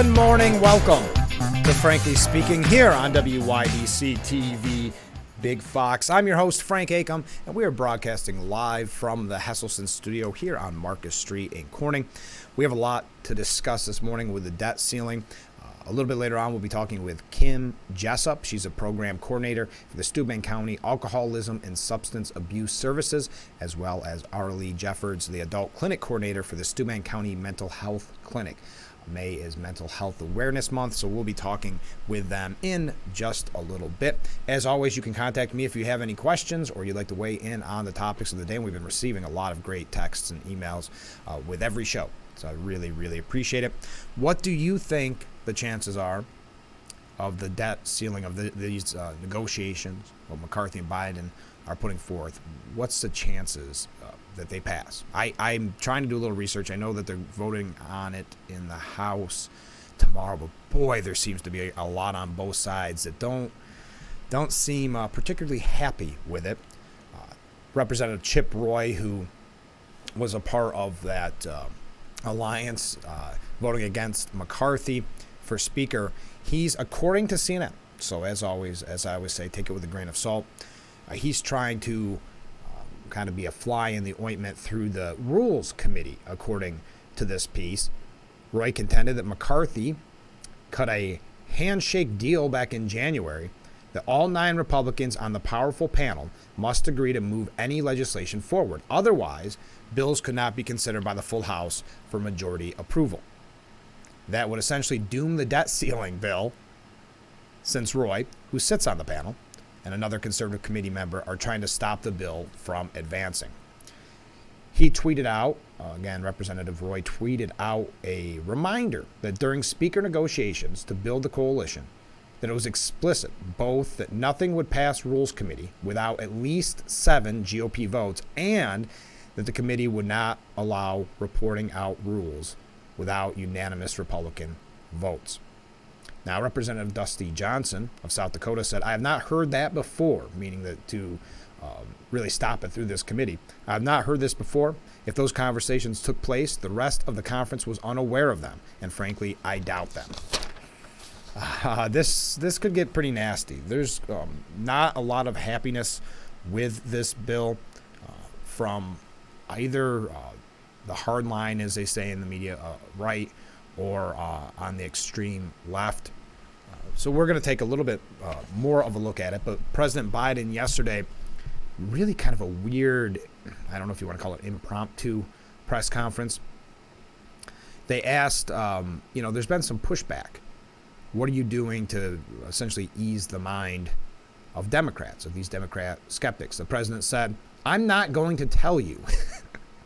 Good morning. Welcome to Frankly Speaking here on WYDC TV Big Fox. I'm your host, Frank Acom, and we are broadcasting live from the Hesselson studio here on Marcus Street in Corning. We have a lot to discuss this morning with the debt ceiling. A little bit later on, we'll be talking with Kim Jessup. She's a program coordinator for the Steuben County Alcoholism and Substance Abuse Services, as well as Arlie Jeffords, the adult clinic coordinator for the Steuben County Mental Health Clinic. May is Mental Health Awareness Month, so we'll be talking with them in just a little bit. As always, you can contact me if you have any questions or you'd like to weigh in on the topics of the day. We've been receiving a lot of great texts and emails with every show, so I really, really appreciate it. What do you think the chances are of the debt ceiling of these negotiations, what McCarthy and Biden are putting forth? What's the chances that they pass? I'm trying to do a little research. I know that they're voting on it in the House tomorrow, but boy, there seems to be a lot on both sides that don't seem particularly happy with it. Representative Chip Roy, who was a part of that alliance voting against McCarthy for Speaker, he's, according to CNN, so as always, as I always say, take it with a grain of salt, he's trying to kind of be a fly in the ointment through the Rules Committee, according to this piece. Roy contended that McCarthy cut a handshake deal back in January that all 9 Republicans on the powerful panel must agree to move any legislation forward. Otherwise, bills could not be considered by the full House for majority approval. That would essentially doom the debt ceiling bill, since Roy, who sits on the panel, and another conservative committee member are trying to stop the bill from advancing. He tweeted out, again, Representative Roy tweeted out a reminder that during Speaker negotiations to build the coalition, that it was explicit both that nothing would pass Rules Committee without at least 7 GOP votes, and that the committee would not allow reporting out rules without unanimous Republican votes. Now, Representative Dusty Johnson of South Dakota said, "I have not heard that before," meaning that to really stop it through this committee. "I have not heard this before. If those conversations took place, the rest of the conference was unaware of them, and frankly, I doubt them." This could get pretty nasty. There's not a lot of happiness with this bill from either the hard line, as they say in the media, right, or on the extreme left. So we're going to take a little bit more of a look at it. But President Biden yesterday, really kind of a weird, I don't know if you want to call it impromptu press conference. They asked, there's been some pushback. What are you doing to essentially ease the mind of Democrats, of these Democrat skeptics? The president said, "I'm not going to tell you."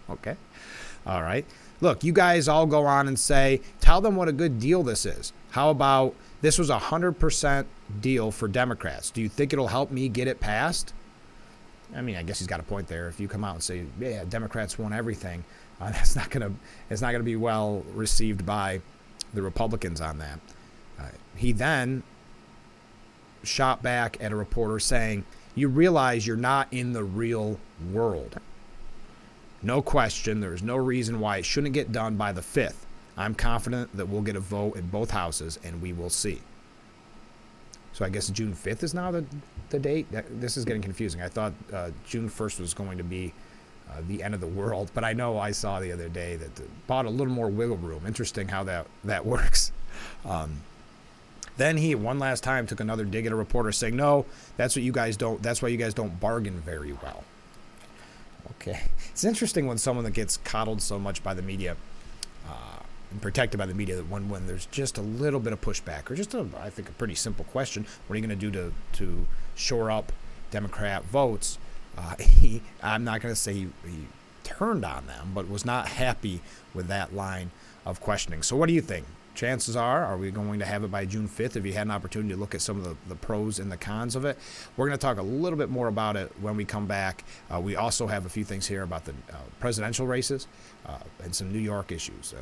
Okay. All right. Look, you guys all go on and say, tell them what a good deal this is. How about this was a 100% deal for Democrats? Do you think it'll help me get it passed? I mean, I guess he's got a point there. If you come out and say, yeah, Democrats won everything, it's not gonna be well received by the Republicans on that. He then shot back at a reporter saying, "You realize you're not in the real world. No question, there is no reason why it shouldn't get done by the 5th. I'm confident that we'll get a vote in both houses, and we will see." So I guess June 5th is now the date? This is getting confusing. I thought June 1st was going to be the end of the world, but I know I saw the other day that bought a little more wiggle room. Interesting how that works. Then he, one last time, took another dig at a reporter saying, "No, that's why you guys don't bargain very well." Okay. It's interesting when someone that gets coddled so much by the media and protected by the media, that when there's just a little bit of pushback or just I think a pretty simple question, what are you going to do to shore up Democrat votes? I'm not going to say he turned on them, but was not happy with that line of questioning. So what do you think? Chances are we going to have it by June 5th? If you had an opportunity to look at some of the pros and the cons of it, we're going to talk a little bit more about it when we come back. We also have a few things here about the presidential races and some New York issues.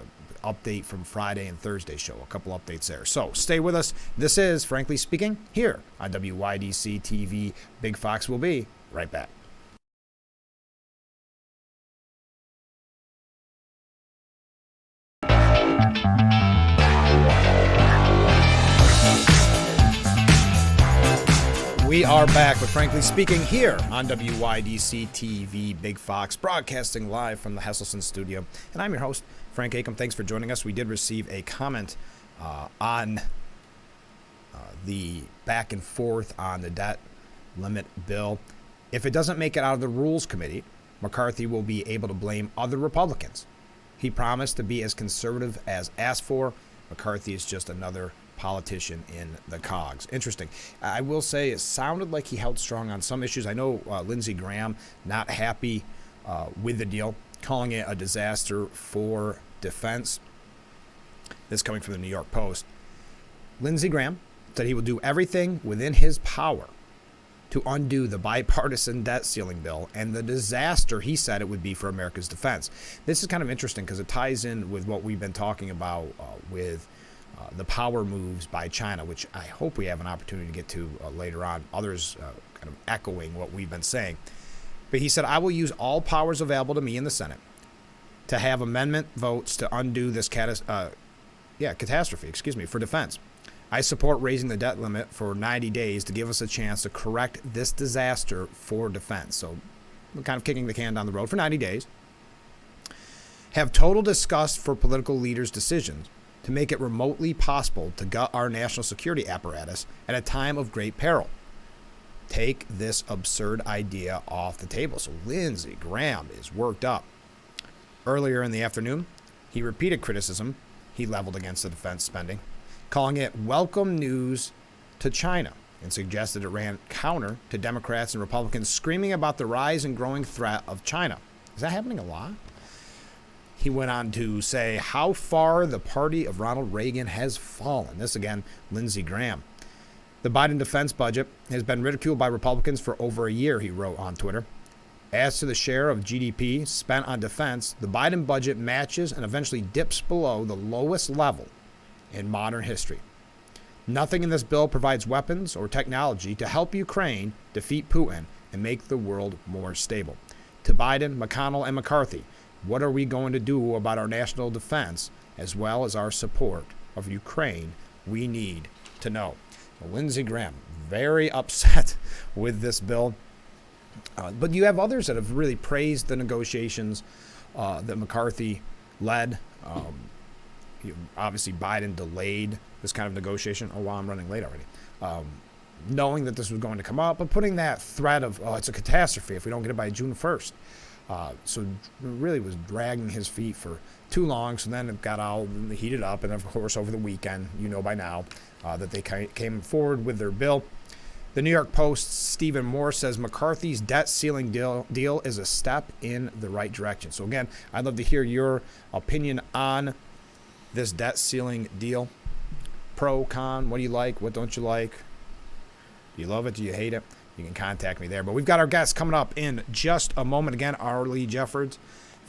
Update from Friday and Thursday show, a couple updates there. So stay with us. This is Frankly Speaking here on WYDC TV. Big Fox will be right back. We are back with Frankly Speaking here on WYDC TV Big Fox, broadcasting live from the Hesselson studio. And I'm your host, Frank Acom. Thanks for joining us. We did receive a comment on the back and forth on the debt limit bill. If it doesn't make it out of the Rules Committee, McCarthy will be able to blame other Republicans. He promised to be as conservative as asked for. McCarthy is just another politician in the cogs. Interesting. I will say it sounded like he held strong on some issues. I know Lindsey Graham not happy with the deal, calling it a disaster for defense. This coming from the New York Post. Lindsey Graham said he will do everything within his power to undo the bipartisan debt ceiling bill and the disaster he said it would be for America's defense. This is kind of interesting because it ties in with what we've been talking about with the power moves by China, which I hope we have an opportunity to get to later on. Others kind of echoing what we've been saying. But he said, I will use all powers available to me in the Senate to have amendment votes to undo this catastrophe, for defense. I support raising the debt limit for 90 days to give us a chance to correct this disaster for defense. So we're kind of kicking the can down the road for 90 days. Have total disgust for political leaders' decisions to make it remotely possible to gut our national security apparatus at a time of great peril. Take this absurd idea off the table. So Lindsey Graham is worked up. Earlier in the afternoon, he repeated criticism he leveled against the defense spending, calling it welcome news to China, and suggested it ran counter to Democrats and Republicans screaming about the rise and growing threat of China. Is that happening a lot? He went on to say how far the party of Ronald Reagan has fallen. This again, Lindsey Graham. The Biden defense budget has been ridiculed by Republicans for over a year, he wrote on Twitter. As to the share of GDP spent on defense, the Biden budget matches and eventually dips below the lowest level in modern history. Nothing in this bill provides weapons or technology to help Ukraine defeat Putin and make the world more stable. To Biden, McConnell, and McCarthy, what are we going to do about our national defense as well as our support of Ukraine? We need to know. So Lindsey Graham, very upset with this bill. But you have others that have really praised the negotiations that McCarthy led. Obviously, Biden delayed this kind of negotiation. Oh, wow, I'm running late already. Knowing that this was going to come up, but putting that threat of, it's a catastrophe if we don't get it by June 1st. So really was dragging his feet for too long. So then it got all heated up. And, of course, over the weekend, you know by now, that they came forward with their bill. The New York Post's Stephen Moore says McCarthy's debt ceiling deal is a step in the right direction. So, again, I'd love to hear your opinion on this debt ceiling deal. Pro, con, what do you like? What don't you like? Do you love it? Do you hate it? You can contact me there. But we've got our guests coming up in just a moment. Again, Arlie Jeffords,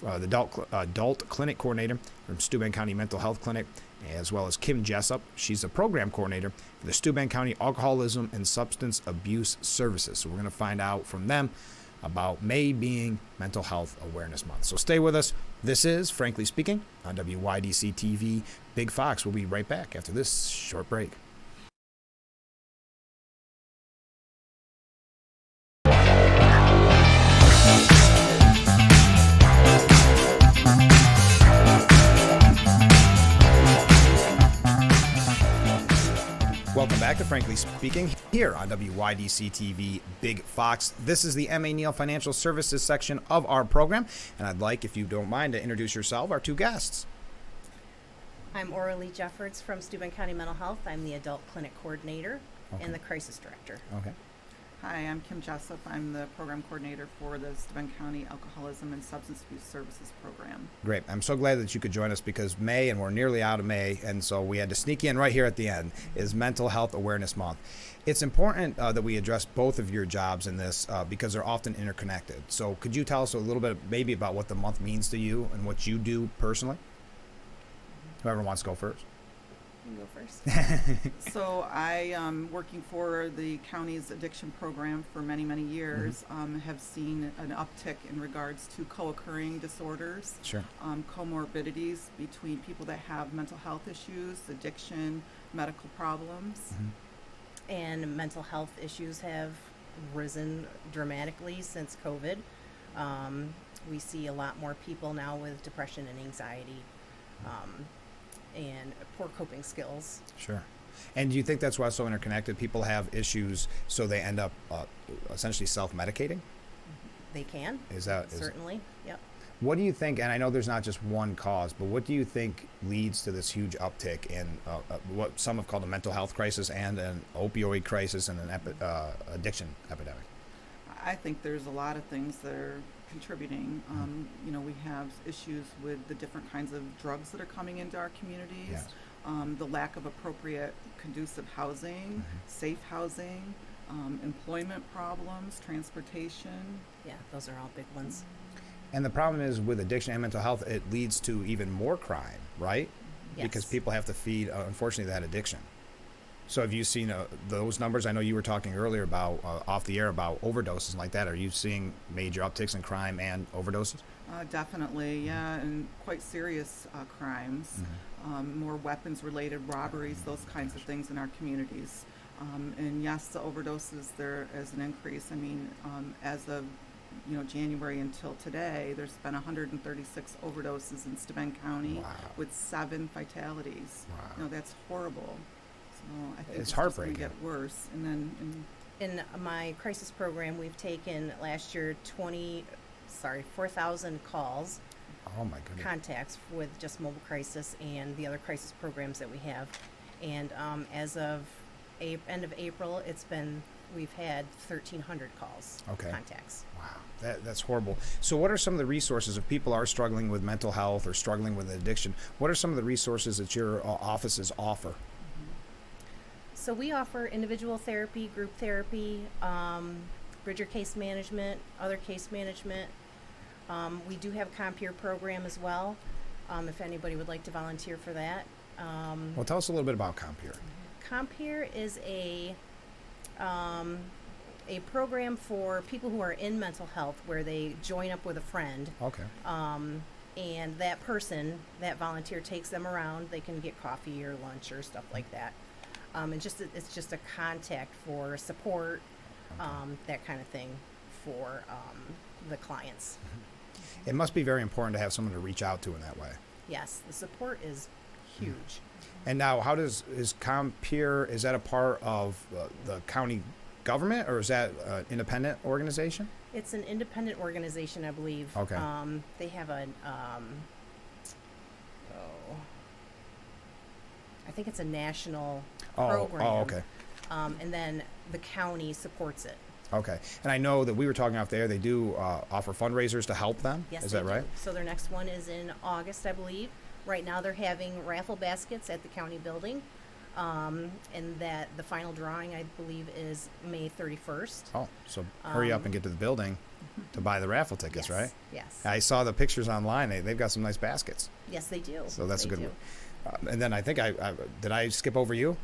the adult clinic coordinator from Steuben County Mental Health Clinic, as well as Kim Jessup. She's a program coordinator for the Steuben County Alcoholism and Substance Abuse Services. So we're going to find out from them about May being Mental Health Awareness Month. So stay with us. This is Frankly Speaking on WYDC TV Big Fox. We'll be right back after this short break. Welcome back to Frankly Speaking here on WYDC TV Big Fox. This is the M.A. Neal Financial Services section of our program, and I'd like, if you don't mind, to introduce yourself, our two guests. I'm Arlie Jeffords from Steuben County Mental Health. I'm the adult clinic coordinator and the crisis director. Okay. Hi, I'm Kim Jessup. I'm the program coordinator for the Steuben County Alcoholism and Substance Abuse Services program. Great. I'm so glad that you could join us because May, and we're nearly out of May, and so we had to sneak in right here at the end, is Mental Health Awareness Month. It's important that we address both of your jobs in this because they're often interconnected. So could you tell us a little bit maybe about what the month means to you and what you do personally? Whoever wants to go first. You can go first. So I, working for the county's addiction program for many, many years, have seen an uptick in regards to co-occurring disorders, comorbidities between people that have mental health issues, addiction, medical problems. And mental health issues have risen dramatically since COVID. We see a lot more people now with depression and anxiety, and poor coping skills. Sure. And do you think that's why it's so interconnected? People have issues, so they end up essentially self-medicating? They can. Certainly. Yep. What do you think, and I know there's not just one cause, but what do you think leads to this huge uptick in what some have called a mental health crisis and an opioid crisis and an addiction epidemic? I think there's a lot of things that are contributing. We have issues with the different kinds of drugs that are coming into our communities, Yes. The lack of appropriate, conducive housing, safe housing, employment problems, transportation. Yeah, those are all big ones. And the problem is with addiction and mental health, it leads to even more crime, right? Yes. Because people have to feed, unfortunately, that addiction. So have you seen those numbers? I know you were talking earlier about, off the air, about overdoses and like that. Are you seeing major upticks in crime and overdoses? Definitely, yeah, and quite serious crimes, more weapons-related robberies, those kinds of things in our communities. And yes, the overdoses, there is an increase. I mean, as of January until today, there's been 136 overdoses in Steuben County. Wow. With 7 fatalities. Wow. That's horrible. So I think It's it's heartbreaking. going to get worse. And then, In my crisis program, we've taken last year 4,000 calls, Oh, my goodness. contacts with just mobile crisis and the other crisis programs that we have. And as of end of April, we've had 1,300 calls, Okay. contacts. Wow, that's horrible. So what are some of the resources, if people are struggling with mental health or struggling with addiction, what are some of the resources that your offices offer? So we offer individual therapy, group therapy, bridger case management, other case management. We do have a Compeer program as well, if anybody would like to volunteer for that. Well, tell us a little bit about Compeer. Compeer is a program for people who are in mental health where they join up with a friend, Okay. and that volunteer takes them around. They can get coffee or lunch or stuff like that. And it's just a contact for support, that kind of thing for the clients. It must be very important to have someone to reach out to in that way. Yes, the support is huge. And now, is Compeer, is that a part of the county government, or is that an independent organization? It's an independent organization, I believe. Okay. They have I think it's a national program. Oh, okay. And then the county supports it. Okay. And I know that we were talking off there, they do offer fundraisers to help them. Yes, is they that right? do. So their next one is in August, I believe. Right now they're having raffle baskets at the county building. And that the final drawing, I believe, is May 31st. Oh, so hurry up and get to the building to buy the raffle tickets, Yes, right? yes. I saw the pictures online. They've got some nice baskets. Yes, they do. So that's They a good do. one. And then I think did I skip over you?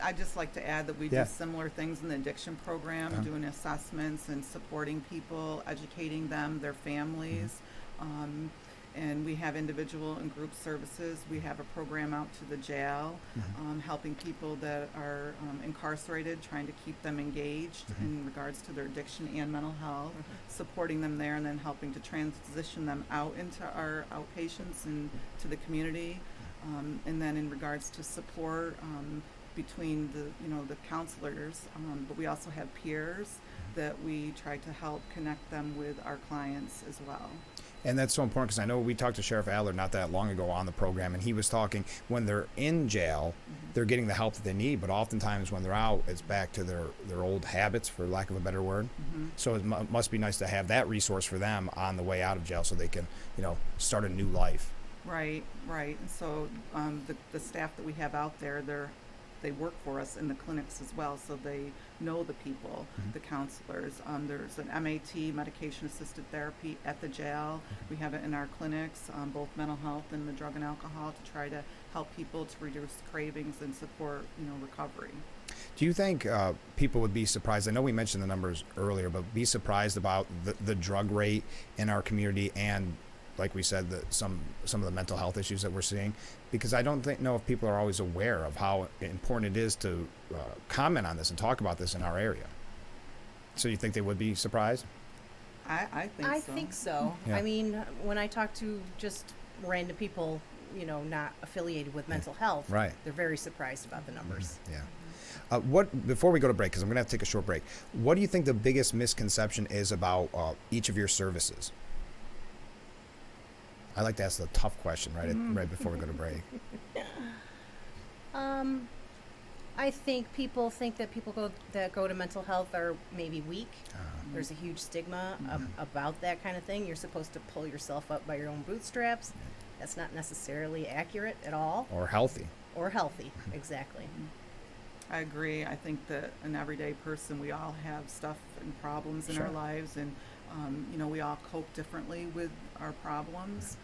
I'd just like to add that we Yeah. do similar things in the addiction program, doing assessments and supporting people, educating them, their families. And we have individual and group services. We have a program out to the jail, helping people that are incarcerated, trying to keep them engaged in regards to their addiction and mental health, supporting them there, and then helping to transition them out into our outpatients and to the community. And then in regards to support between the counselors, but we also have peers that we try to help connect them with our clients as well. And that's so important because I know we talked to Sheriff Adler not that long ago on the program, and he was talking when they're in jail, they're getting the help that they need, but oftentimes when they're out, it's back to their old habits, for lack of a better word. So it must be nice to have that resource for them on the way out of jail so they can, start a new life. Right. And so the staff that we have out there, they work for us in the clinics as well, so they know the people, the counselors. There's an MAT, medication-assisted therapy, at the jail. We have it in our clinics, both mental health and the drug and alcohol, to try to help people to reduce cravings and support, recovery. Do you think people would be surprised? I know we mentioned the numbers earlier, but be surprised about the drug rate in our community and like we said, some of the mental health issues that we're seeing, because I don't know if people are always aware of how important it is to comment on this and talk about this in our area. So you think they would be surprised? I think so. I think so. Yeah. I mean, when I talk to just random people, you know, not affiliated with mental health, Right. they're very surprised about the numbers. Yeah. What before we go to break, because I'm going to have to take a short break, what do you think the biggest misconception is about each of your services? I like to ask the tough question right before we go to break. I think people think that people that go to mental health are maybe weak. There's a huge stigma about that kind of thing. You're supposed to pull yourself up by your own bootstraps. That's not necessarily accurate at all. Or healthy. Or healthy, exactly. I agree. I think that an everyday person, we all have stuff and problems in Sure. our lives, and you know, we all cope differently with our problems.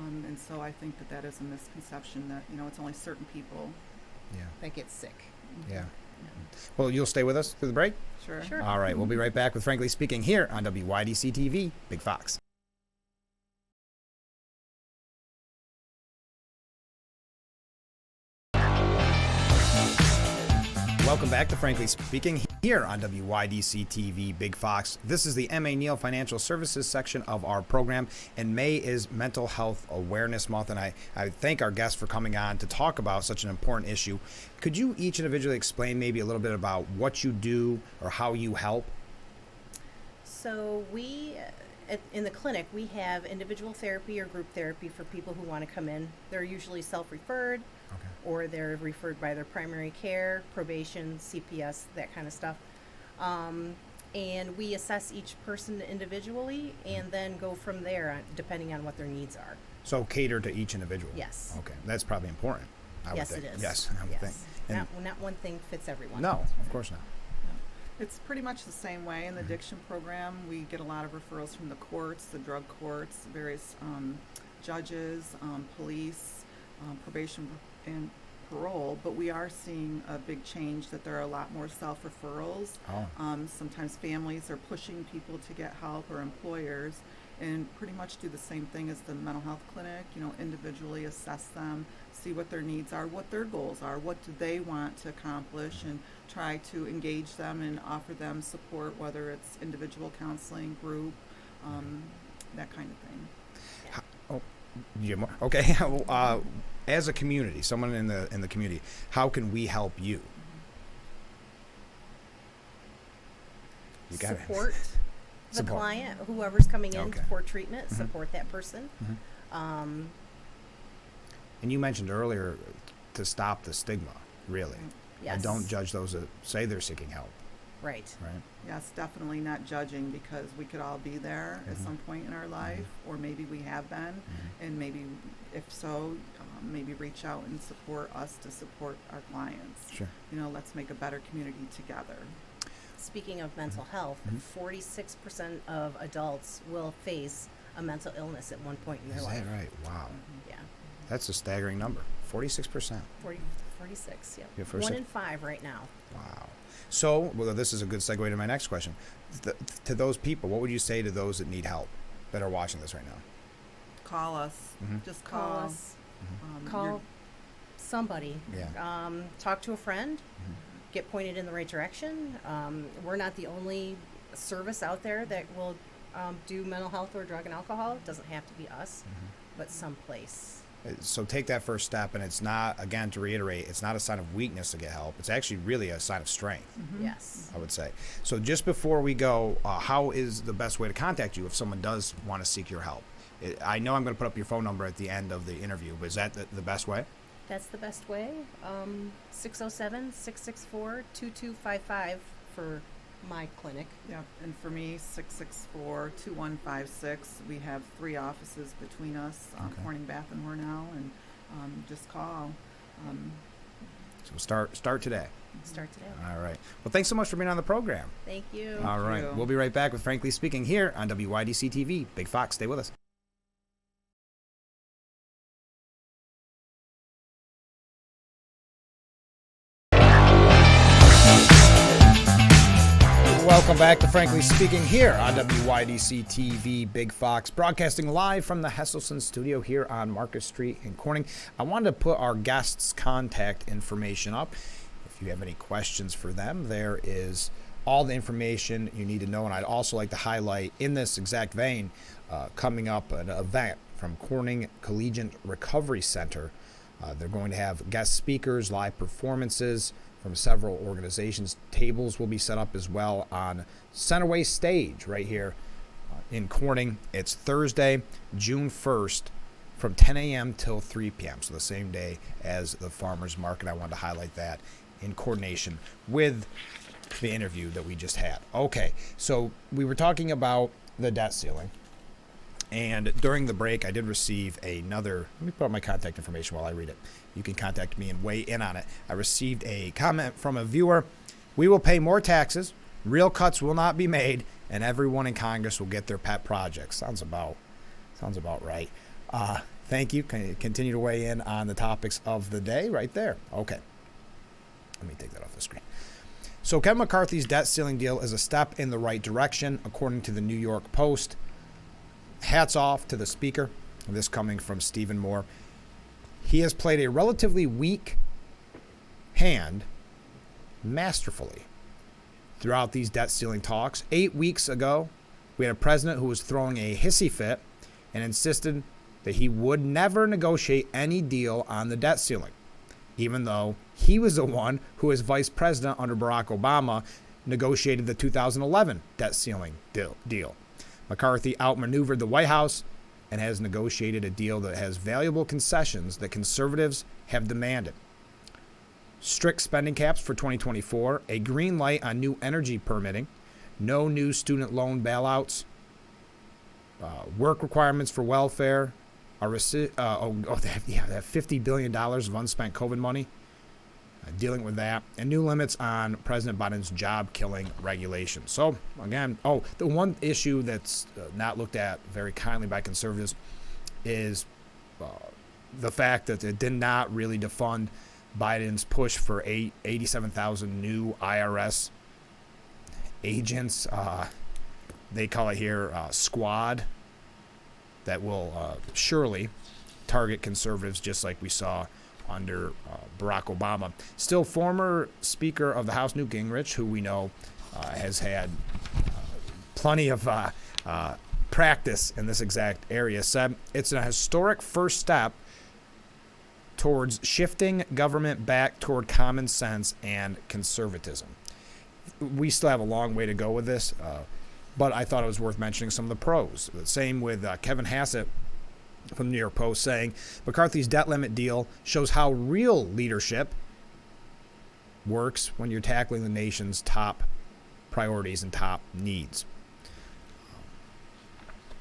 And so I think that is a misconception that, you know, it's only certain people. Yeah. That get sick. Yeah. Well, you'll stay with us through the break? Sure. Sure. All right. We'll be right back with Frankly Speaking here on WYDC TV, Big Fox. Welcome back to Frankly Speaking here on WYDC TV Big Fox. This is the M.A. Neal Financial Services section of our program, and May is Mental Health Awareness Month, and I thank our guests for coming on to talk about such an important issue. Could you each individually explain maybe a little bit about what you do or how you help? So in the clinic, we have individual therapy or group therapy for people who want to come in. They're usually self-referred, or they're referred by their primary care, probation, CPS, that kind of stuff. And we assess each person individually and then go from there depending on what their needs are. So cater to each individual? Yes. Okay. That's probably important, I would Yes, think. it is. Yes, I would Yes. think. And Not one thing fits everyone. no, of course not. It's pretty much the same way in the addiction program. We get a lot of referrals from the courts, the drug courts, various judges, police, probation and parole, but we are seeing a big change that there are a lot more self-referrals. Oh. Sometimes families are pushing people to get help, or employers, and pretty much do the same thing as the mental health clinic, you know, individually assess them, see what their needs are, what their goals are, what do they want to accomplish, and try to engage them and offer them support, whether it's individual counseling, group, that kind of thing. You have more? Okay. As a community, someone in the community, how can we help you? You got it. Support the Support. client, whoever's coming in Okay. for treatment, support that person. And you mentioned earlier to stop the stigma, really. Yes. And don't judge those that say they're seeking help, Right. right? Yes, definitely not judging, because we could all be there at some point in our life, or maybe we have been, and maybe if so, maybe reach out and support us to support our clients. Sure. You know, let's make a better community together. Speaking of mental health, 46% of adults will face a mental illness at one point in their Is life. that right? Wow. Yeah. That's a staggering number. 46%. 46, yeah. Yeah, 46. 1 in 5 right now. Wow. So, well, this is a good segue to my next question. To those people, what would you say to those that need help, that are watching this right now? Call us. Just Call call. us. You're- Call somebody. Yeah. Talk to a friend. Get pointed in the right direction. We're not the only service out there that will do mental health or drug and alcohol. It doesn't have to be us, but someplace. So take that first step, and it's not, again, to reiterate, it's not a sign of weakness to get help. It's actually really a sign of strength, Yes. I would say. So just before we go, how is the best way to contact you if someone does want to seek your help? I know I'm going to put up your phone number at the end of the interview, but is that the best way? That's the best way. 607-664-2255 for my clinic. Yep, and for me, 664-2156. We have 3 offices between us, Okay. Corning, Bath, and Hornell, and just call. So start today. Start today. All right. Well, thanks so much for being on the program. Thank you. All right. you. We'll be right back with Frankly Speaking here on WYDC TV. Big Fox, stay with us. Welcome back to Frankly Speaking here on WYDC TV Big Fox, broadcasting live from the Hesselson studio here on Market Street in Corning. I wanted to put our guests' contact information up. If you have any questions for them, there is all the information you need to know. And I'd also like to highlight, in this exact vein, coming up an event from Corning Collegiate Recovery Center. They're going to have guest speakers, live performances from several organizations. Tables will be set up as well on Centerway Stage right here in Corning. It's Thursday, June 1st from 10 a.m. till 3 p.m. So the same day as the farmers market. I wanted to highlight that in coordination with the interview that we just had. Okay, so we were talking about the debt ceiling. And during the break, I did receive another, let me put up my contact information while I read it. You can contact me and weigh in on it. I received a comment from a viewer. We will pay more taxes, real cuts will not be made, and everyone in Congress will get their pet projects. Sounds about right. Thank you. Continue to weigh in on the topics of the day right there. Okay. Let me take that off the screen. So Kevin McCarthy's debt ceiling deal is a step in the right direction, according to the New York Post. Hats off to the speaker. This coming from Stephen Moore. He has played a relatively weak hand masterfully throughout these debt ceiling talks. 8 weeks ago, we had a president who was throwing a hissy fit and insisted that he would never negotiate any deal on the debt ceiling, even though he was the one who, as vice president under Barack Obama, negotiated the 2011 debt ceiling deal. McCarthy outmaneuvered the White House and has negotiated a deal that has valuable concessions that conservatives have demanded. Strict spending caps for 2024, a green light on new energy permitting, no new student loan bailouts, work requirements for welfare, they have $50 billion of unspent COVID money, dealing with that, and new limits on President Biden's job-killing regulations. So, again, the one issue that's not looked at very kindly by conservatives is the fact that it did not really defund Biden's push for 87,000 new IRS agents. They call it here squad, that will surely target conservatives just like we saw under Barack Obama. Still, former Speaker of the House Newt Gingrich, who we know has had plenty of practice in this exact area, said it's a historic first step towards shifting government back toward common sense and conservatism. We still have a long way to go with this, but I thought it was worth mentioning some of the pros. The same with Kevin Hassett from the New York Post, saying McCarthy's debt limit deal shows how real leadership works when you're tackling the nation's top priorities and top needs.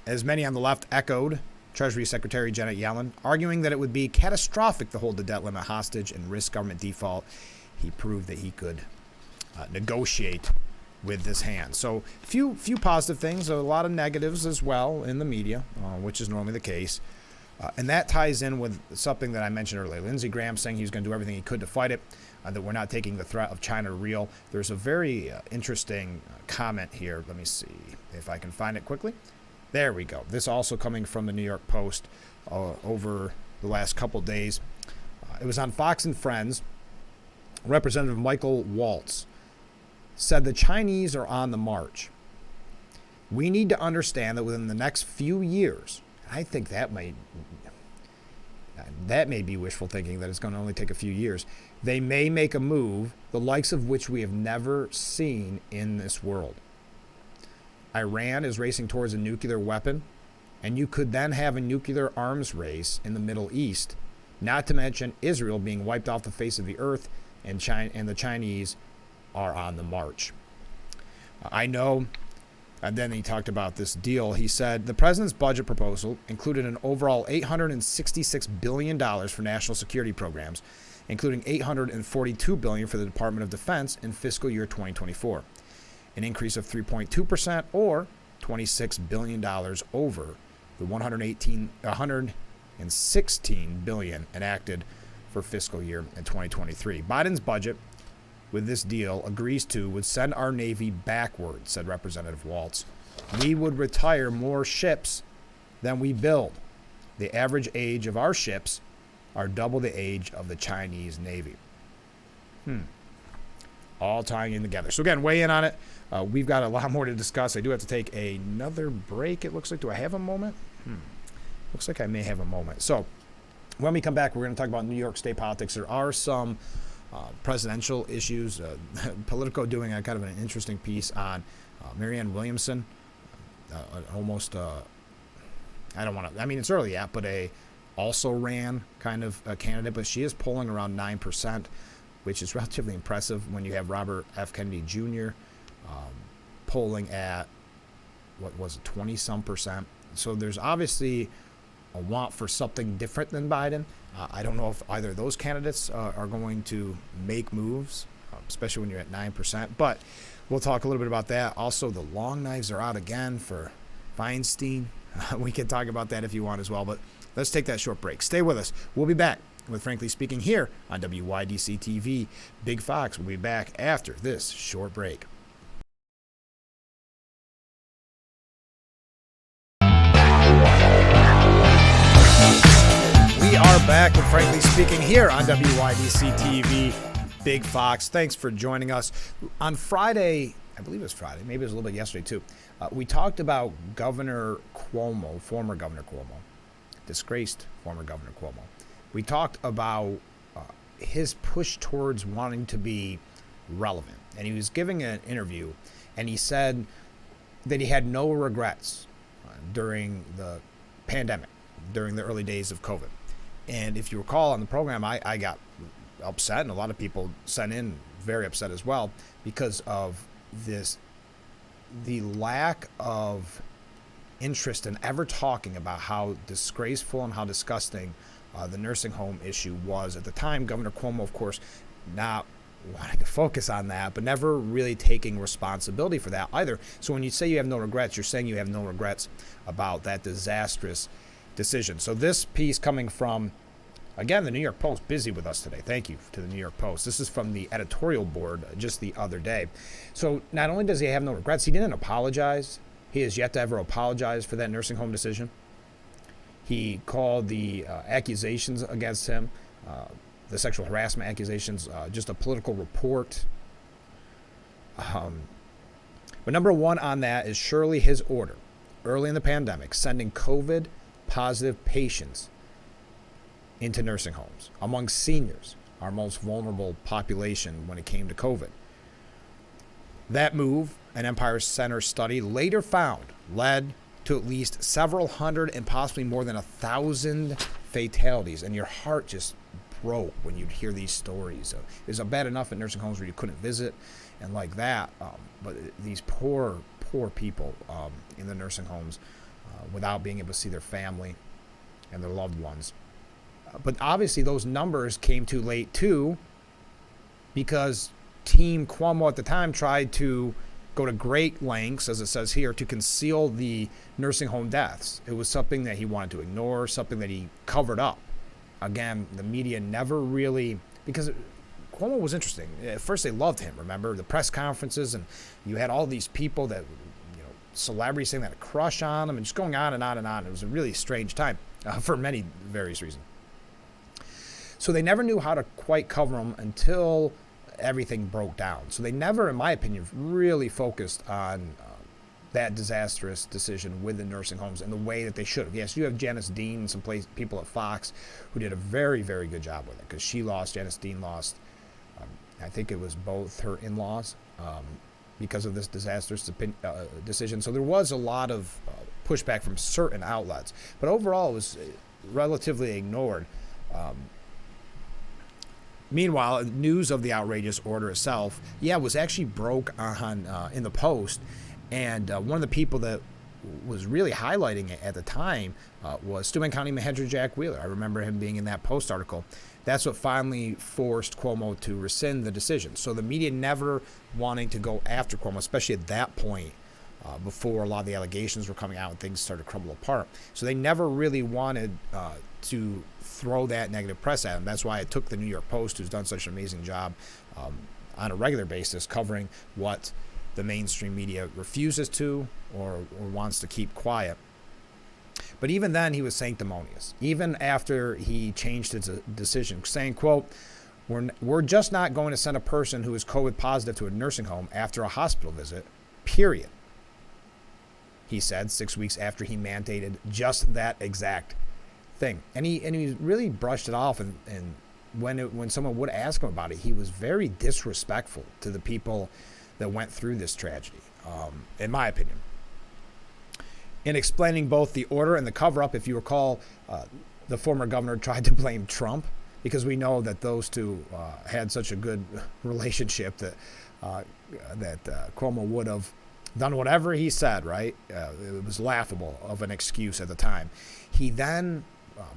As many on the left echoed, Treasury Secretary Janet Yellen, arguing that it would be catastrophic to hold the debt limit hostage and risk government default. He proved that he could negotiate with this hand. So few positive things, a lot of negatives as well in the media, which is normally the case. And that ties in with something that I mentioned earlier. Lindsey Graham saying he was going to do everything he could to fight it, that we're not taking the threat of China real. There's a very interesting comment here. Let me see if I can find it quickly. There we go. This also coming from the New York Post over the last couple days. It was on Fox and Friends. Representative Michael Waltz said the Chinese are on the march. We need to understand that within the next few years, I think that may be wishful thinking, that it's going to only take a few years, they may make a move the likes of which we have never seen in this world. Iran is racing towards a nuclear weapon, and you could then have a nuclear arms race in the Middle East, not to mention Israel being wiped off the face of the earth, and the Chinese are on the march. I know. And then he talked about this deal. He said the president's budget proposal included an overall $866 billion for national security programs, including $842 billion for the Department of Defense in fiscal year 2024, an increase of 3.2% or $26 billion over the $116 billion enacted for fiscal year in 2023. Biden's budget with this deal agrees to would send our Navy backwards, said Representative Waltz. We would retire more ships than we build. The average age of our ships are double the age of the Chinese Navy. All tying in together. So again, weigh in on it. We've got a lot more to discuss. I do have to take another break, it looks like. Do I have a moment? Looks like I may have a moment. So when we come back, we're going to talk about New York State politics. There are some presidential issues. Politico doing a kind of an interesting piece on Marianne Williamson. Almost, I don't want to, I mean, it's early yet, but a also ran kind of a candidate, but she is polling around 9%, which is relatively impressive when you have Robert F. Kennedy Jr. Polling at, what was it, 20-some percent. So there's obviously a want for something different than Biden. I don't know if either of those candidates are going to make moves, especially when you're at 9%. But we'll talk a little bit about that. Also, the long knives are out again for Feinstein. We can talk about that if you want as well. But let's take that short break. Stay with us. We'll be back with Frankly Speaking here on WYDC TV. Big Fox will be back after this short break. We are back with Frankly Speaking here on WYDC TV. Big Fox, thanks for joining us. On Friday, I believe it was Friday, maybe it was a little bit yesterday too, we talked about Governor Cuomo, former Governor Cuomo, disgraced former Governor Cuomo. We talked about his push towards wanting to be relevant. And he was giving an interview, and he said that he had no regrets during the pandemic, during the early days of COVID. And if you recall on the program, I got upset, and a lot of people sent in very upset as well, because of the lack of interest in ever talking about how disgraceful and how disgusting the nursing home issue was at the time. Governor Cuomo, of course, not wanting to focus on that, but never really taking responsibility for that either. So when you say you have no regrets, you're saying you have no regrets about that disastrous decision. So this piece coming from, again, the New York Post, busy with us today. Thank you to the New York Post. This is from the editorial board just the other day. So not only does he have no regrets, he didn't apologize. He has yet to ever apologize for that nursing home decision. He called the accusations against him, the sexual harassment accusations, just a political report. But number one on that is surely his order, early in the pandemic, sending COVID-positive patients into nursing homes among seniors, our most vulnerable population when it came to COVID. That move, an Empire Center study later found, led to at least several hundred and possibly more than 1,000 fatalities. And your heart just broke when you'd hear these stories. It was bad enough at nursing homes where you couldn't visit and like that, but these poor people in the nursing homes without being able to see their family and their loved ones. But obviously those numbers came too late too, because Team Cuomo at the time tried to go to great lengths, as it says here, to conceal the nursing home deaths. It was something that he wanted to ignore, something that he covered up. Again, the media never really, because Cuomo was interesting. At first they loved him, remember? The press conferences, and you had all these people that, celebrities saying that a crush on him, and just going on and on and on. It was a really strange time for many various reasons. So they never knew how to quite cover him until everything broke down. So they never, in my opinion, really focused on that disastrous decision with the nursing homes in the way that they should have. Yes, you have Janice Dean and some people at Fox who did a very, very good job with it, because Janice Dean lost, I think it was both her in-laws because of this disastrous decision. So there was a lot of pushback from certain outlets. But overall, it was relatively ignored. Meanwhile, news of the outrageous order itself, was actually broke on in the Post, and one of the people that was really highlighting it at the time was Steuben County Manager Jack Wheeler. I remember him being in that Post article. That's what finally forced Cuomo to rescind the decision. So the media never wanting to go after Cuomo, especially at that point, before a lot of the allegations were coming out and things started to crumble apart. So they never really wanted to throw that negative press at him. That's why it took the New York Post, who's done such an amazing job. on a regular basis, covering what the mainstream media refuses to or wants to keep quiet. But even then, he was sanctimonious. Even after he changed his decision, saying, quote, we're just not going to send a person who is COVID positive to a nursing home after a hospital visit, period. He said 6 weeks after he mandated just that exact thing. And he really brushed it off. And when someone would ask him about it, he was very disrespectful to the people that went through this tragedy, in my opinion. In explaining both the order and the cover-up, if you recall, the former governor tried to blame Trump, because we know that those two had such a good relationship that Cuomo would have done whatever he said, right? It was laughable of an excuse at the time. He then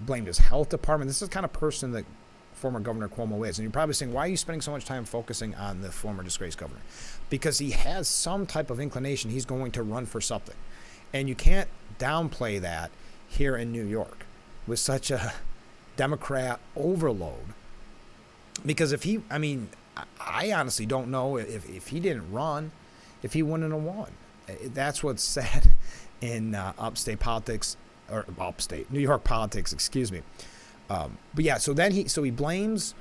blamed his health department. This is the kind of person that former Governor Cuomo is. And you're probably saying, why are you spending so much time focusing on the former disgraced governor? Because he has some type of inclination he's going to run for something. And you can't downplay that here in New York with such a Democrat overload. Because I honestly don't know if he didn't run, if he wouldn't have won. That's what's sad in New York politics, excuse me. But yeah, so he blames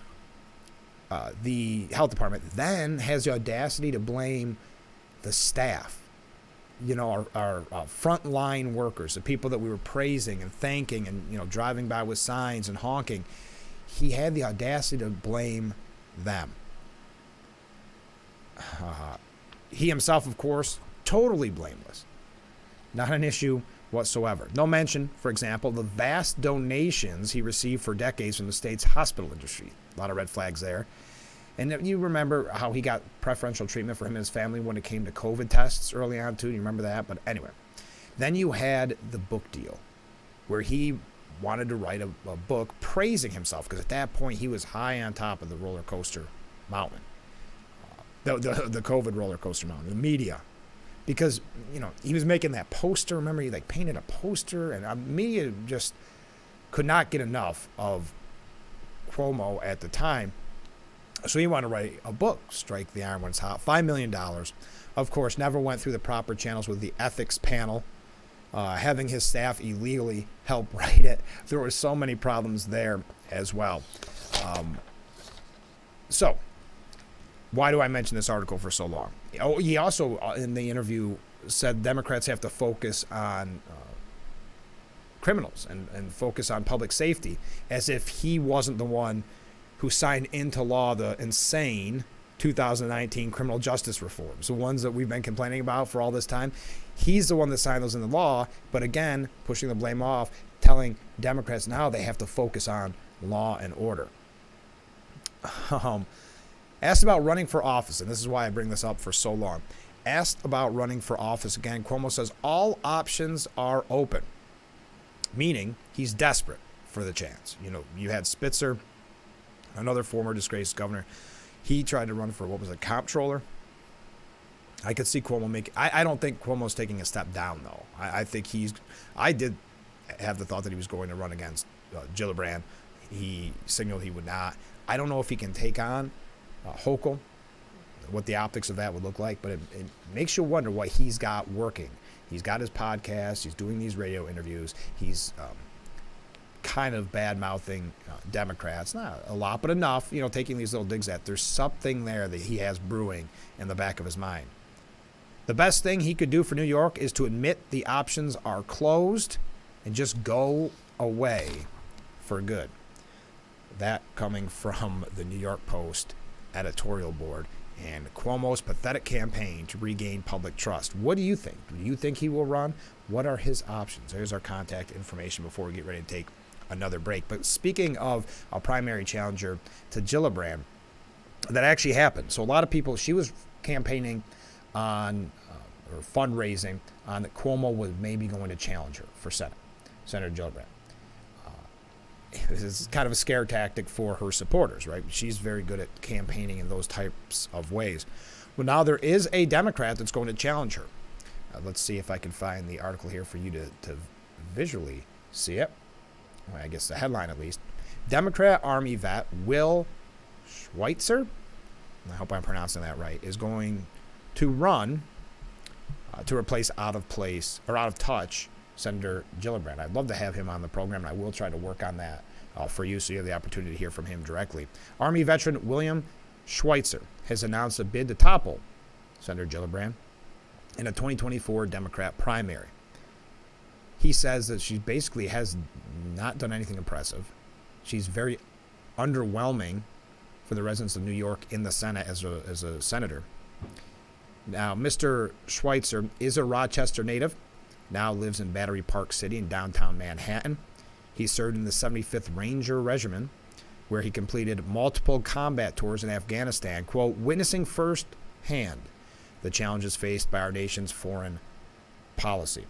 the health department, then has the audacity to blame the staff. You know, our frontline workers, the people that we were praising and thanking and, you know, driving by with signs and honking. He had the audacity to blame them. He himself, of course, totally blameless. Not an issue whatsoever. No mention, for example, the vast donations he received for decades from the state's hospital industry. A lot of red flags there. And you remember how he got preferential treatment for him and his family when it came to COVID tests early on, too. You remember that? But anyway, then you had the book deal where he wanted to write a book praising himself, because at that point he was high on top of the roller coaster mountain, the COVID roller coaster mountain, the media. Because, you know, he was making that poster. Remember, he painted a poster, and media just could not get enough of Cuomo at the time. So he wanted to write a book, Strike the Iron When It's Hot, $5 million. Of course, never went through the proper channels with the ethics panel, having his staff illegally help write it. There were so many problems there as well. So, why do I mention this article for so long? Oh, he also, in the interview, said Democrats have to focus on criminals and focus on public safety, as if he wasn't the one who signed into law the insane 2019 criminal justice reforms, the ones that we've been complaining about for all this time. He's the one that signed those into law, but again, pushing the blame off, telling Democrats now they have to focus on law and order. Asked about running for office, and this is why I bring this up for so long. Asked about running for office again, Cuomo says all options are open, meaning he's desperate for the chance. You know, you had Spitzer, another former disgraced governor. He tried to run for, comptroller. I could see Cuomo I don't think Cuomo's taking a step down, though. I did have the thought that he was going to run against Gillibrand. He signaled he would not. I don't know if he can take on Hochul, what the optics of that would look like, but it makes you wonder what he's got working. He's got his podcast. He's doing these radio interviews. He's kind of bad-mouthing Democrats. Not a lot, but enough, you know, taking these little digs at. There's something there that he has brewing in the back of his mind. The best thing he could do for New York is to admit the options are closed and just go away for good. That coming from the New York Post editorial board and Cuomo's pathetic campaign to regain public trust. What do you think? Do you think he will run? What are his options? There's our contact information before we get ready to take another break. But speaking of a primary challenger to Gillibrand, that actually happened. So a lot of people, she was campaigning on or fundraising on that Cuomo was maybe going to challenge her for Senate, Senator Gillibrand. This is kind of a scare tactic for her supporters, right? She's very good at campaigning in those types of ways. Well, now there is a Democrat that's going to challenge her. Let's see if I can find the article here for you to visually see it. Well, I guess the headline at least. Democrat Army vet Will Schweitzer I hope I'm pronouncing that right, is going to run to replace out of touch Senator Gillibrand. I'd love to have him on the program, and I will try to work on that for you so you have the opportunity to hear from him directly. Army veteran William Schweitzer has announced a bid to topple Senator Gillibrand in a 2024 Democrat primary. He says that she basically has not done anything impressive. She's very underwhelming for the residents of New York in the Senate as a senator. Now, Mr. Schweitzer is a Rochester native, now lives in Battery Park City in downtown Manhattan. He served in the 75th Ranger Regiment, where he completed multiple combat tours in Afghanistan, quote, witnessing firsthand the challenges faced by our nation's foreign policy.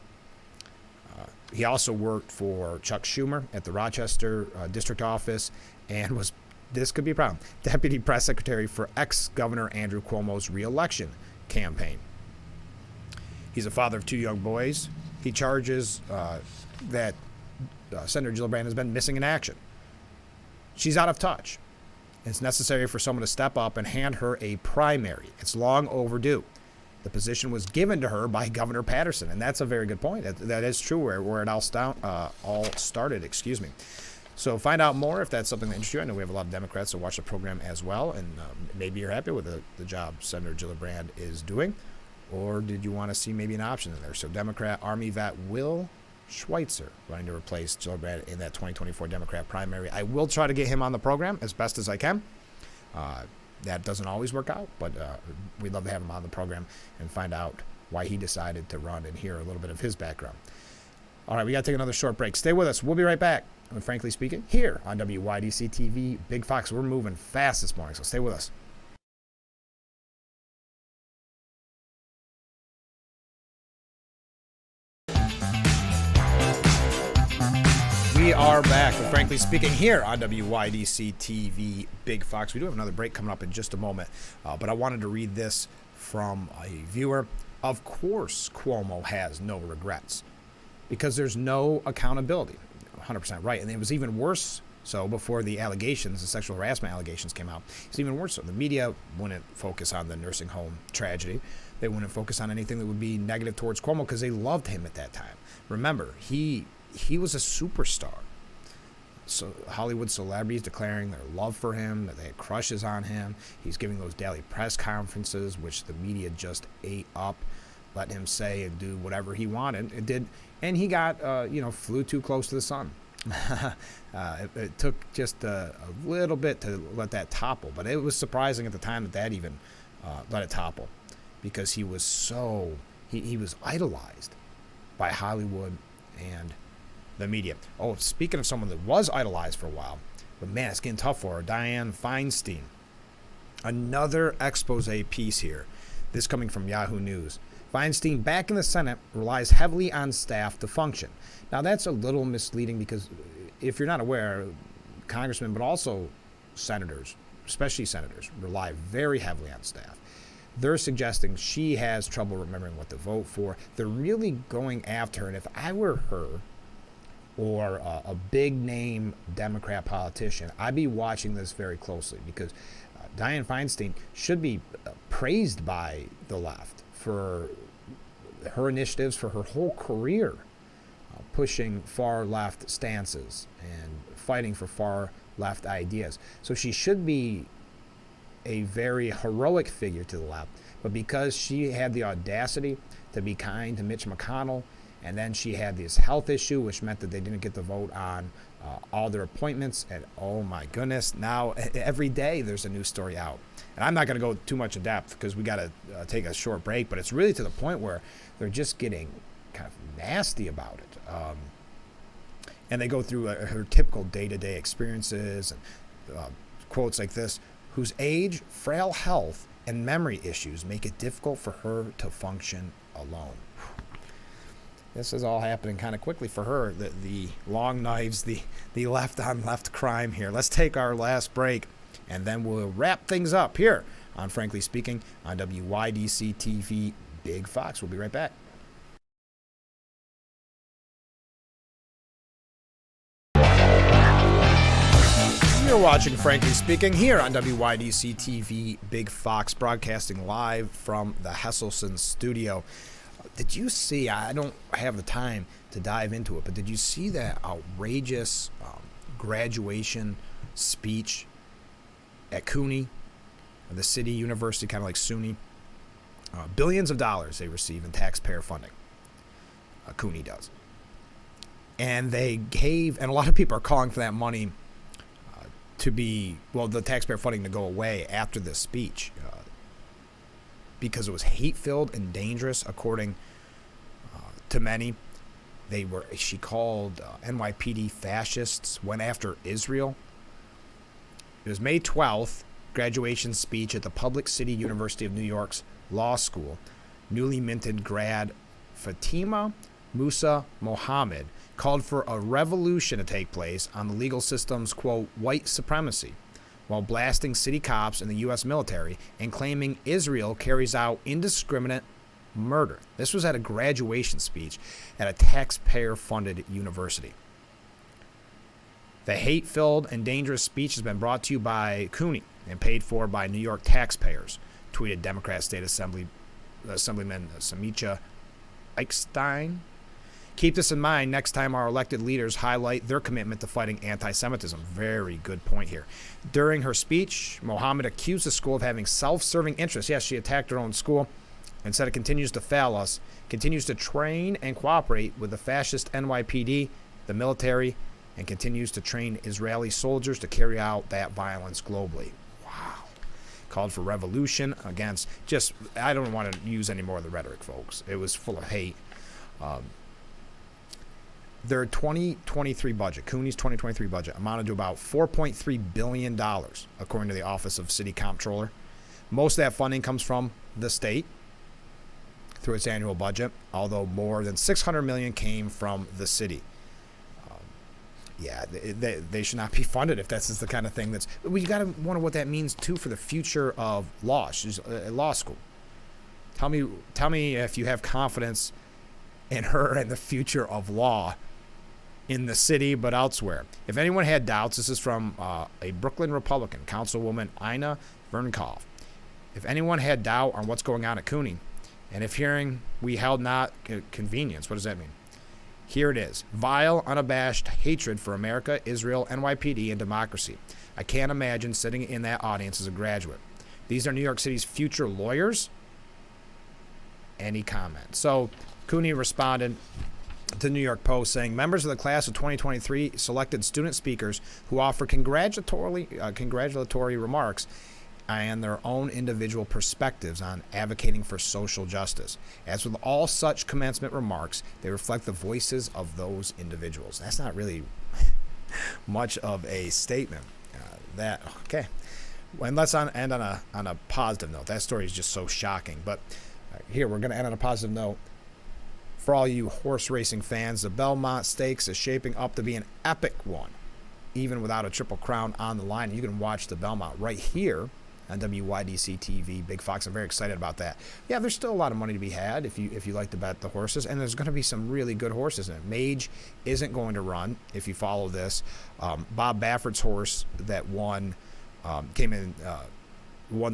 He also worked for Chuck Schumer at the Rochester district office and was, this could be a problem, deputy press secretary for ex-Governor Andrew Cuomo's re-election campaign. He's a father of 2 young boys. He charges that Senator Gillibrand has been missing in action. She's out of touch. It's necessary for someone to step up and hand her a primary. It's long overdue. The position was given to her by Governor Patterson, and that's a very good point. That is true where it all started. So find out more if that's something that interests you. I know we have a lot of Democrats that watch the program as well, and maybe you're happy with the job Senator Gillibrand is doing, or did you want to see maybe an option in there? So Democrat Army vet Will Schweitzer running to replace Gillibrand in that 2024 Democrat primary. I will try to get him on the program as best as I can. That doesn't always work out, but we'd love to have him on the program and find out why he decided to run and hear a little bit of his background. All right, we got to take another short break. Stay with us. We'll be right back on Frankly Speaking here on WYDC TV Big Fox. We're moving fast this morning, so stay with us. We are back with Frankly Speaking here on WYDC TV Big Fox. We do have another break coming up in just a moment, but I wanted to read this from a viewer. Of course, Cuomo has no regrets because there's no accountability. 100% right. And it was even worse so before the allegations, the sexual harassment allegations came out. It's even worse so. The media wouldn't focus on the nursing home tragedy. They wouldn't focus on anything that would be negative towards Cuomo because they loved him at that time. Remember, he was a superstar. So Hollywood celebrities declaring their love for him, that they had crushes on him. He's giving those daily press conferences, which the media just ate up, let him say and do whatever he wanted. It did, and he got, flew too close to the sun. It took just a little bit to let that topple, but it was surprising at the time that even let it topple, because he was he was idolized by Hollywood and the media. Oh, speaking of someone that was idolized for a while, but man, it's getting tough for her, Dianne Feinstein. Another expose piece here. This coming from Yahoo News. Feinstein, back in the Senate, relies heavily on staff to function. Now, that's a little misleading because if you're not aware, congressmen, but also senators, especially senators, rely very heavily on staff. They're suggesting she has trouble remembering what to vote for. They're really going after her. And if I were her, or a big-name Democrat politician, I'd be watching this very closely because Dianne Feinstein should be praised by the left for her initiatives, for her whole career, pushing far-left stances and fighting for far-left ideas. So she should be a very heroic figure to the left, but because she had the audacity to be kind to Mitch McConnell, and then she had this health issue, which meant that they didn't get the vote on all their appointments. And oh my goodness, now every day there's a new story out. And I'm not going to go too much in depth because we got to take a short break, but it's really to the point where they're just getting kind of nasty about it. And they go through her typical day-to-day experiences and quotes like this: whose age, frail health, and memory issues make it difficult for her to function alone. This is all happening kind of quickly for her, the long knives, the left-on-left crime here. Let's take our last break, and then we'll wrap things up here on Frankly Speaking on WYDC TV Big Fox. We'll be right back. You're watching Frankly Speaking here on WYDC TV, Big Fox, broadcasting live from the Hesselson studio. Did you see, I don't have the time to dive into it, but did you see that outrageous graduation speech at CUNY, the city university, kind of like SUNY? Billions of dollars they receive in taxpayer funding. CUNY does. And they gave, and a lot of people are calling for that money to be, well, the taxpayer funding to go away after this speech because it was hate-filled and dangerous, according to many. She called NYPD fascists, went after Israel. It was May 12th, graduation speech at the Public City University of New York's law school. Newly minted grad Fatima Musa Mohammed called for a revolution to take place on the legal system's, quote, white supremacy, while blasting city cops and the U.S. military and claiming Israel carries out indiscriminate murder. This was at a graduation speech at a taxpayer-funded university. The hate-filled and dangerous speech has been brought to you by CUNY and paid for by New York taxpayers, tweeted Democrat State Assemblyman Samicha Eichstein. Keep this in mind next time our elected leaders highlight their commitment to fighting anti-Semitism. Very good point here. During her speech, Mohammed accused the school of having self-serving interests. Yes, she attacked her own school and said it continues to fail us, continues to train and cooperate with the fascist NYPD, the military, and continues to train Israeli soldiers to carry out that violence globally. Wow. Called for revolution against I don't want to use any more of the rhetoric, folks. It was full of hate. Their 2023 budget, CUNY's 2023 budget, amounted to about $4.3 billion, according to the Office of City Comptroller. Most of that funding comes from the state through its annual budget, although more than $600 million came from the city. They should not be funded if this is the kind of thing that's... Well, you got to wonder what that means, too, for the future of law. She's at law school. Tell me if you have confidence in her and the future of law in the city, but elsewhere. If anyone had doubts, this is from a Brooklyn Republican, Councilwoman Ina Vernkopf. If anyone had doubt on what's going on at CUNY, and if hearing we held not convenience, what does that mean? Here it is. Vile, unabashed hatred for America, Israel, NYPD, and democracy. I can't imagine sitting in that audience as a graduate. These are New York City's future lawyers? Any comment? So CUNY responded to New York Post saying, members of the class of 2023 selected student speakers who offer congratulatory remarks and their own individual perspectives on advocating for social justice. As with all such commencement remarks, they reflect the voices of those individuals. That's not really much of a statement. Okay. And let's end on a positive note. That story is just so shocking. But here, we're going to end on a positive note. For all you horse racing fans, the Belmont Stakes is shaping up to be an epic one, even without a Triple Crown on the line. You can watch the Belmont right here on WYDC TV, Big Fox. I'm very excited about that. Yeah, there's still a lot of money to be had if you like to bet the horses, and there's going to be some really good horses in it. Mage isn't going to run if you follow this. Bob Baffert's horse that won won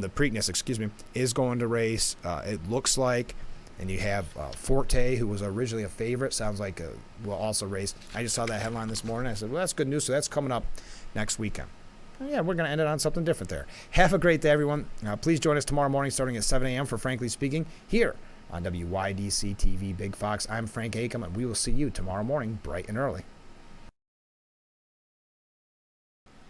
the Preakness, is going to race. It looks like. And you have Forte, who was originally a favorite, sounds like will also race. I just saw that headline this morning. I said, well, that's good news. So that's coming up next weekend. And yeah, we're going to end it on something different there. Have a great day, everyone. Please join us tomorrow morning starting at 7 a.m. for Frankly Speaking here on WYDC TV Big Fox. I'm Frank Acom, and we will see you tomorrow morning bright and early.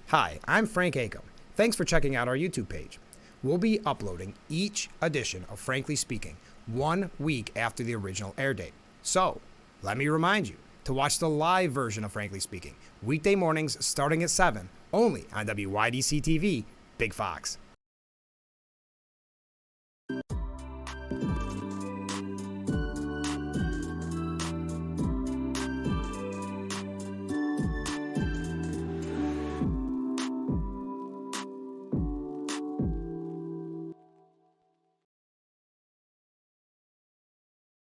Hi, I'm Frank Acom. Thanks for checking out our YouTube page. We'll be uploading each edition of Frankly Speaking 1 week after the original air date. So, let me remind you to watch the live version of Frankly Speaking, weekday mornings starting at 7, only on WYDC TV, Big Fox.